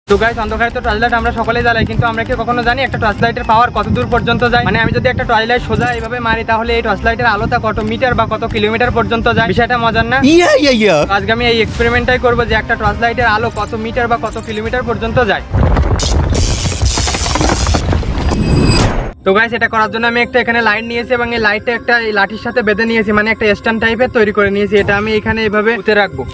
তো গাইস অন্ধকারে তো টর্চ লাইট আমরা সকলেই জ্বালাই, কিন্তু আমরা কি কখনো জানি একটা টর্চ লাইটের পাওয়ার কত দূর পর্যন্ত যায়? মানে আমি যদি একটা টর্চ লাইট সোজা এইভাবে মারি তাহলে এই টর্চ লাইটের আলোটা কত মিটার বা কত কিলোমিটার পর্যন্ত যায়। বিষয়টা মজার না? আজকে আমি এই এক্সপেরিমেন্টটাই করবো যে একটা টর্চ লাইটের আলো কত মিটার বা কত কিলোমিটার পর্যন্ত যায়। তো গাইস এটা করার জন্য আমি একটা এখানে লাইট নিয়েছি এবং এই লাইটটা একটা লাঠির সাথে বেঁধে নিয়েছি, মানে একটা স্ট্যান্ড টাইপের তৈরি করে নিয়েছি। এটা আমি এখানে এইভাবে পুঁতে রাখবো।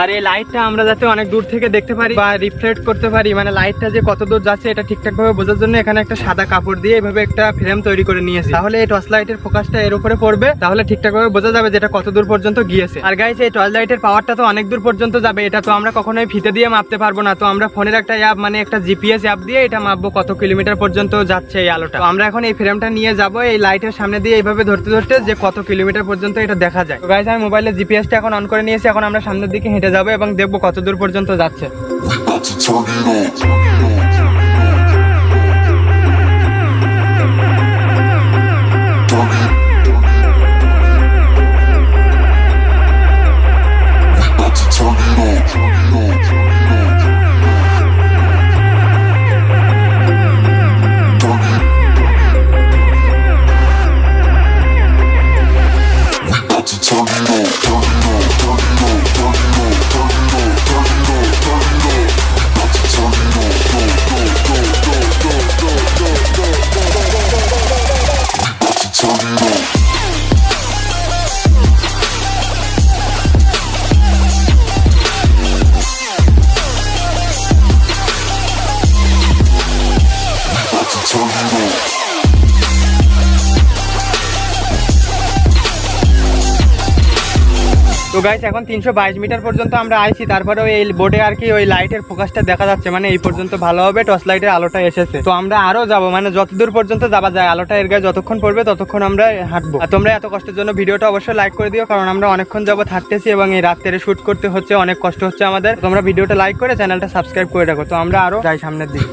আর এই লাইটটা আমরা যাতে অনেক দূর থেকে দেখতে পারি বা রিফ্লেক্ট করতে পারি, মানে লাইটটা যে কত দূর যাচ্ছে এটা ঠিকঠাক ভাবে বোঝার জন্য এখানে একটা সাদা কাপড় দিয়ে এইভাবে একটা ফ্রেম তৈরি করে নিয়েছি। তাহলে এই টর্চ লাইটের ফোকাসটা এর উপরে পড়বে, তাহলে ঠিকঠাক ভাবে বোঝা যাবে যেটা কত দূর পর্যন্ত গিয়েছে। আর গাইস এই টর্চ লাইটের পাওয়ারটা তো অনেক দূর পর্যন্ত যাবে, এটা তো আমরা কখনোই ফিতে দিয়ে মাপতে পারবো না। তো আমরা ফোনের একটা অ্যাপ, মানে একটা জিপিএস অ্যাপ দিয়ে এটা মাপবো কত কিলোমিটার পর্যন্ত যাচ্ছে এই আলোটা। তো আমরা এখন এই ফ্রেমটা নিয়ে যাব এই লাইটের সামনে দিয়ে এইভাবে ধরতে ধরতে যে কত কিলোমিটার পর্যন্ত এটা দেখা যায়। তো গাইস আমি মোবাইলের জিপিএসটা এখন অন করে নিয়েছি, এখন আমরা সামনের দিকে হেঁটে যাবো এবং দেখবো কত দূর পর্যন্ত যাচ্ছে। তো গাইস এখন 322 মিটার পর্যন্ত আমরা আইছি, তারপরে এই বোর্ডে আর কি ওই লাইটের ফোকাসটা দেখা যাচ্ছে, মানে এই পর্যন্ত ভালোভাবে টর্চ লাইটের আলোটা এসেছে। তো আমরা আরো যাব, মানে যতদূর পর্যন্ত যাওয়া যায়, আলোটা এর গায়ে যতক্ষণ পড়বে ততক্ষণ আমরা হাঁটবো। আর তোমরা এত কষ্টের জন্য ভিডিওটা অবশ্যই লাইক করে দিও, কারণ আমরা অনেকক্ষণ যাবত হাঁটতেছি এবং এই রাত্রে শুট করতে হচ্ছে, অনেক কষ্ট হচ্ছে আমাদের। তোমরা ভিডিওটা লাইক করে চ্যানেলটা সাবস্ক্রাইব করে রাখো। তো আমরা আরো যাই সামনের দিকে।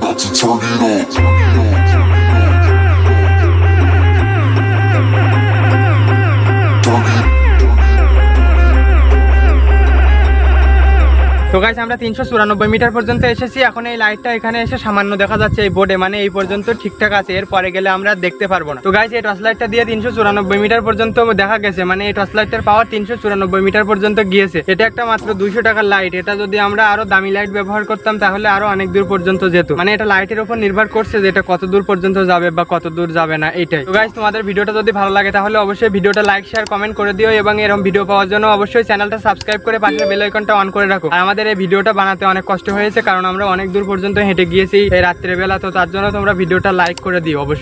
তো গাইস আমরা 394 মিটার পর্যন্ত এসেছি। এখন এই লাইটটা এখানে এসে সামান্য দেখা যাচ্ছে এই বোর্ডে, মানে এই পর্যন্ত ঠিকঠাক আছে, এর পরে গেলে আমরা দেখতে পারবো না। তো গাইস এই টর্চ লাইটটা দিয়ে 394 মিটার পর্যন্ত দেখা গেছে, মানে এই টর্চ লাইটটার পাওয়ার 394 মিটার পর্যন্ত গিয়েছে। এটা একটা মাত্র 200 টাকার লাইট। এটা যদি আমরা আরো দামি লাইট ব্যবহার করতাম তাহলে আরো অনেক দূর পর্যন্ত যেত। মানে এটা লাইটের উপর নির্ভর করছে যে এটা কত দূর পর্যন্ত যাবে বা কত দূর যাবে না, এটাই। তো গাইস তোমাদের ভিডিওটা যদি ভালো লাগে তাহলে অবশ্যই ভিডিওটা লাইক শেয়ার কমেন্ট করে দিও এবং এরকম ভিডিও পাওয়ার জন্য অবশ্যই চ্যানেলটা সাবস্ক্রাইব করে পাশের বেল আইকনটা অন করে রাখো। আর আমাদের এই ভিডিওটা বানাতে অনেক কষ্ট হয়েছে, কারণ আমরা অনেক দূর পর্যন্ত হেঁটে গিয়েছি এই রাত্রে বেলা। তো তার জন্য তোমরা ভিডিওটা লাইক করে দিও অবশ্যই।